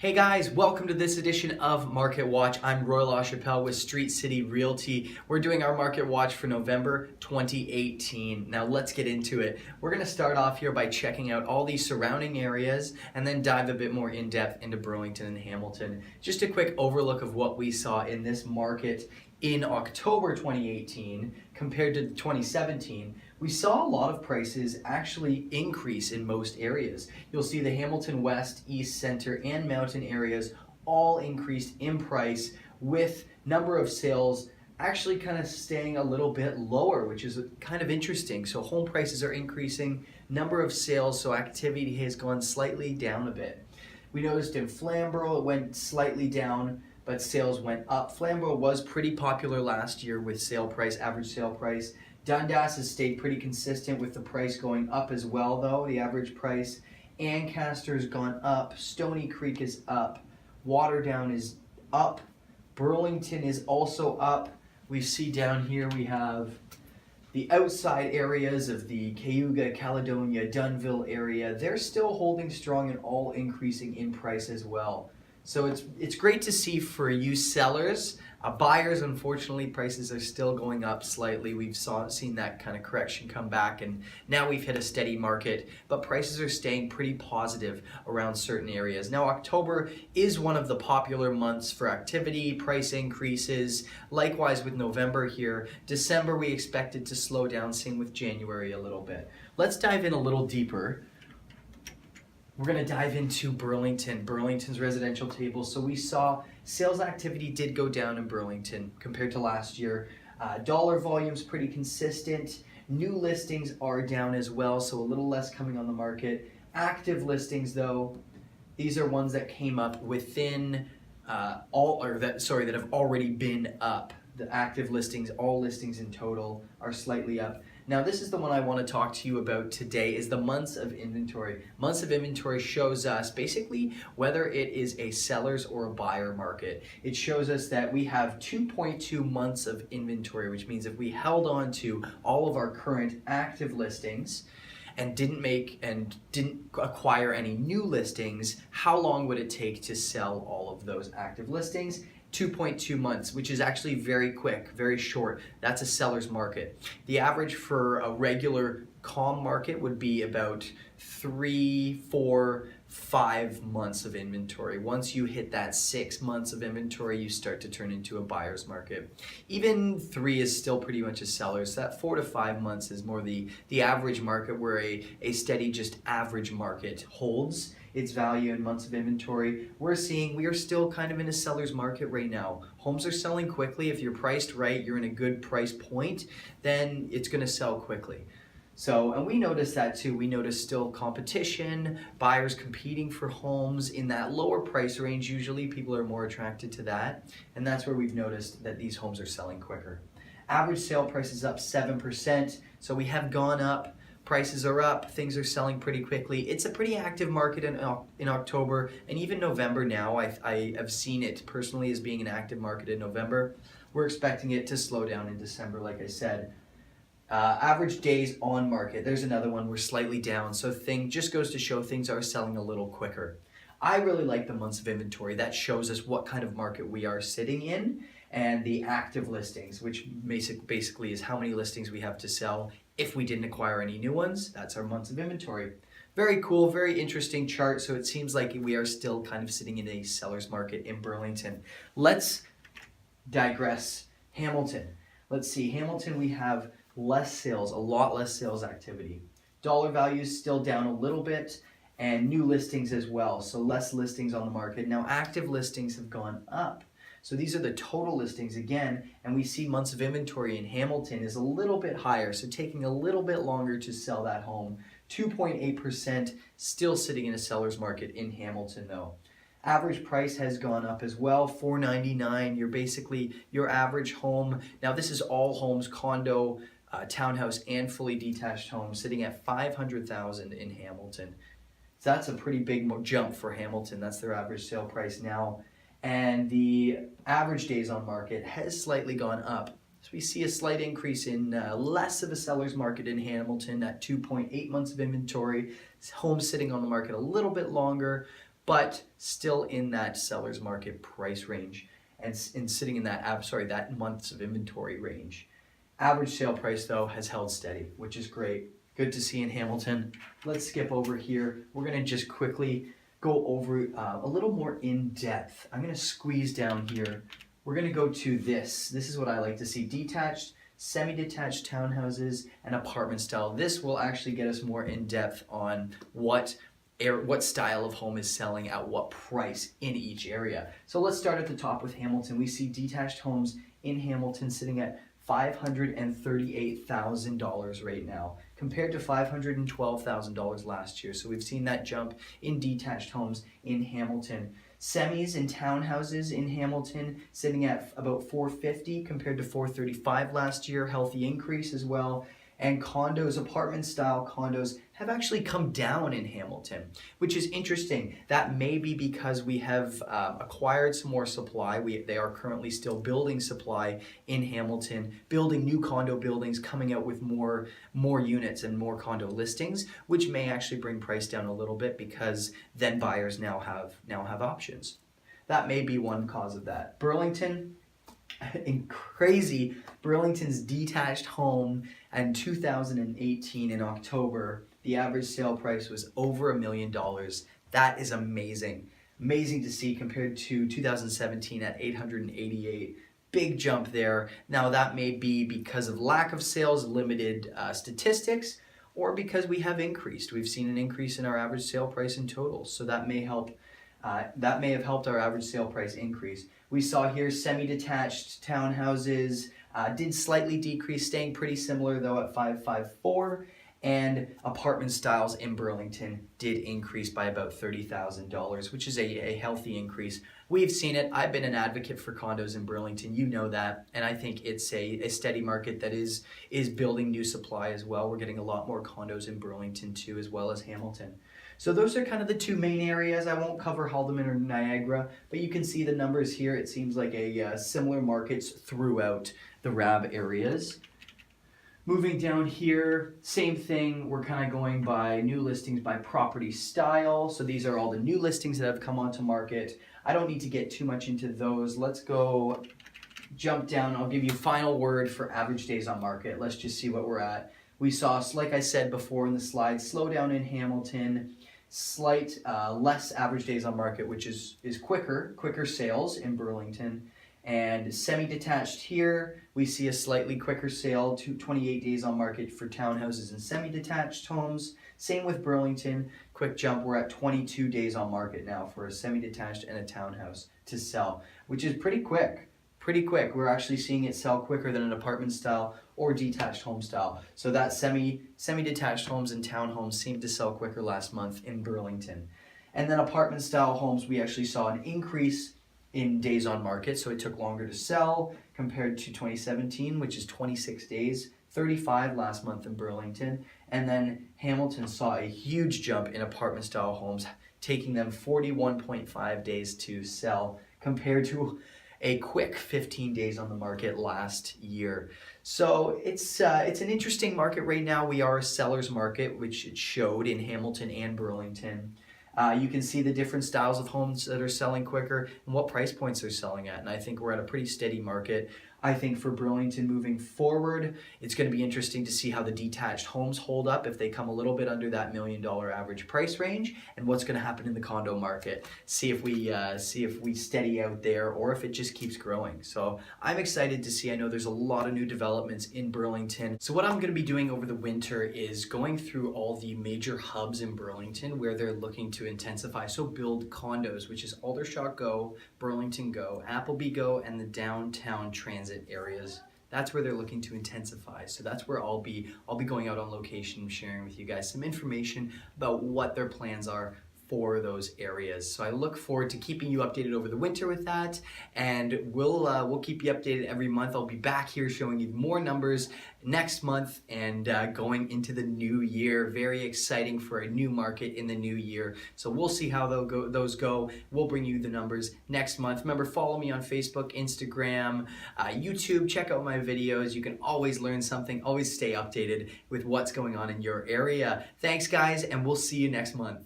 Hey guys, welcome to this edition of Market Watch. I'm Roy LaChapelle with Street City Realty. We're doing our Market Watch for November 2018. Now let's get into it. We're going to start off here by checking out all these surrounding areas and then dive a bit more in depth into Burlington and Hamilton. Just a quick overlook of what we saw in this market in October 2018 compared to 2017. We saw a lot of prices actually increase in most areas. You'll see the Hamilton West, East, Center, and Mountain areas all increased in price, with number of sales actually kind of staying a little bit lower, which is kind of interesting. So home prices are increasing, number of sales, so activity has gone slightly down a bit. We noticed in Flamborough it went slightly down, but sales went up. Flamborough was pretty popular last year with average sale price. Dundas has stayed pretty consistent with the price going up as well, though, the average price. Ancaster's gone up, Stony Creek is up, Waterdown is up, Burlington is also up. We see down here we have the outside areas of the Cayuga, Caledonia, Dunnville area. They're still holding strong and all increasing in price as well. So it's great to see for you sellers. Buyers, unfortunately, prices are still going up slightly. We've seen that kind of correction come back, and now we've hit a steady market, but prices are staying pretty positive around certain areas. Now, October is one of the popular months for activity, price increases. Likewise with November here. December, we expected to slow down, same with January a little bit. Let's dive in a little deeper. We're going to dive into Burlington's residential table. So we saw sales activity did go down in Burlington compared to last year. Dollar volume's pretty consistent. New listings are down as well, so a little less coming on the market. Active listings, though, these are ones that came up within that have already been up. The active listings, all listings in total, are slightly up. Now, this is the one I want to talk to you about today, is the months of inventory. Months of inventory shows us basically whether it is a seller's or a buyer market. It shows us that we have 2.2 months of inventory, which means if we held on to all of our current active listings and didn't acquire any new listings, how long would it take to sell all of those active listings? 2.2 months, which is actually very quick, very short. That's a seller's market. The average for a regular calm market would be about 3, 4, 5 months of inventory. Once you hit that 6 months of inventory, you start to turn into a buyer's market. Even 3 is still pretty much a seller's. So that 4 to 5 months is more the average market, where a steady, just average market holds its value in months of inventory. We are still kind of in a seller's market right now. Homes are selling quickly. If you're priced right, you're in a good price point, then it's going to sell quickly. So, and we noticed that too. We noticed still competition, buyers competing for homes in that lower price range. Usually people are more attracted to that, and that's where we've noticed that these homes are selling quicker. Average sale price is up 7%, so we have gone up. Prices are up, things are selling pretty quickly. It's a pretty active market in October, and even November now. I have seen it personally as being an active market in November. We're expecting it to slow down in December, like I said. Average days on market, there's another one. We're slightly down, so just goes to show things are selling a little quicker. I really like the months of inventory. That shows us what kind of market we are sitting in, and the active listings, which basically is how many listings we have to sell if we didn't acquire any new ones. That's our months of inventory. Very cool, very interesting chart. So it seems like we are still kind of sitting in a seller's market in Burlington. Let's digress. Hamilton. Let's see. Hamilton, we have less sales, a lot less sales activity. Dollar value is still down a little bit, and new listings as well. So less listings on the market. Now, active listings have gone up. So these are the total listings again, and we see months of inventory in Hamilton is a little bit higher, so taking a little bit longer to sell that home. 2.8%, still sitting in a seller's market in Hamilton though. Average price has gone up as well, $499. You're basically your average home. Now this is all homes, condo, townhouse, and fully detached homes, sitting at $500,000 in Hamilton. So that's a pretty big jump for Hamilton. That's their average sale price now. And the average days on market has slightly gone up. So we see a slight increase in less of a seller's market in Hamilton at 2.8 months of inventory. Homes sitting on the market a little bit longer, but still in that seller's market price range and sitting in that months of inventory range. Average sale price though has held steady, which is great. Good to see in Hamilton. Let's skip over here. We're gonna just quickly go over a little more in depth. I'm gonna squeeze down here. We're gonna go to this. This is what I like to see: detached, semi-detached townhouses, and apartment style. This will actually get us more in depth on what style of home is selling at what price in each area. So let's start at the top with Hamilton. We see detached homes in Hamilton sitting at $538,000 right now, compared to $512,000 last year. So we've seen that jump in detached homes in Hamilton. Semis and townhouses in Hamilton sitting at about $450 compared to $435 last year, healthy increase as well. And condos, apartment style condos, have actually come down in Hamilton, which is interesting. That may be because we have acquired some more supply. They are currently still building supply in Hamilton, building new condo buildings, coming out with more units and more condo listings, which may actually bring price down a little bit because then buyers now have options. That may be one cause of that. Burlington, crazy. Burlington's detached home in 2018 in October, the average sale price was over $1 million. That is amazing. Amazing to see compared to 2017 at 888. Big jump there. Now that may be because of lack of sales, limited statistics, or because we have increased. We've seen an increase in our average sale price in total. So that may help. That may have helped our average sale price increase. We saw here semi-detached townhouses did slightly decrease, staying pretty similar though at 554, and apartment styles in Burlington did increase by about $30,000, which is a healthy increase. We've seen it. I've been an advocate for condos in Burlington, you know that, and I think it's a steady market that is building new supply as well. We're getting a lot more condos in Burlington too, as well as Hamilton. So those are kind of the two main areas. I won't cover Haldimand or Niagara, but you can see the numbers here. It seems like similar markets throughout the RAB areas. Moving down here, same thing. We're kind of going by new listings by property style. So these are all the new listings that have come onto market. I don't need to get too much into those. Let's go jump down. I'll give you final word for average days on market. Let's just see what we're at. We saw, like I said before in the slide, slowdown in Hamilton. Slight less average days on market, which is quicker sales in Burlington. And semi-detached here, we see a slightly quicker sale to 28 days on market for townhouses and semi-detached homes. Same with Burlington, quick jump. We're at 22 days on market now for a semi-detached and a townhouse to sell, which is pretty quick. We're actually seeing it sell quicker than an apartment style or detached home style. So that semi-detached homes and townhomes seemed to sell quicker last month in Burlington. And then apartment style homes, we actually saw an increase in days on market, so it took longer to sell compared to 2017, which is 26 days, 35 last month in Burlington. And then Hamilton saw a huge jump in apartment style homes, taking them 41.5 days to sell compared to a quick 15 days on the market last year. So it's an interesting market right now. We are a seller's market, which it showed in Hamilton and Burlington. You can see the different styles of homes that are selling quicker and what price points they're selling at. And I think we're at a pretty steady market. I think for Burlington moving forward, it's going to be interesting to see how the detached homes hold up if they come a little bit under that $1 million average price range, and what's going to happen in the condo market. See if we steady out there or if it just keeps growing. So I'm excited to see. I know there's a lot of new developments in Burlington. So what I'm going to be doing over the winter is going through all the major hubs in Burlington where they're looking to intensify. So build condos, which is Aldershot Go, Burlington Go, Appleby Go, and the downtown transit areas. That's where they're looking to intensify. So that's where I'll be going out on location, sharing with you guys some information about what their plans are for those areas. So I look forward to keeping you updated over the winter with that, and we'll keep you updated every month. I'll be back here showing you more numbers next month and going into the new year. Very exciting for a new market in the new year. So we'll see how those go. We'll bring you the numbers next month. Remember, follow me on Facebook, Instagram, YouTube. Check out my videos. You can always learn something, always stay updated with what's going on in your area. Thanks, guys, and we'll see you next month.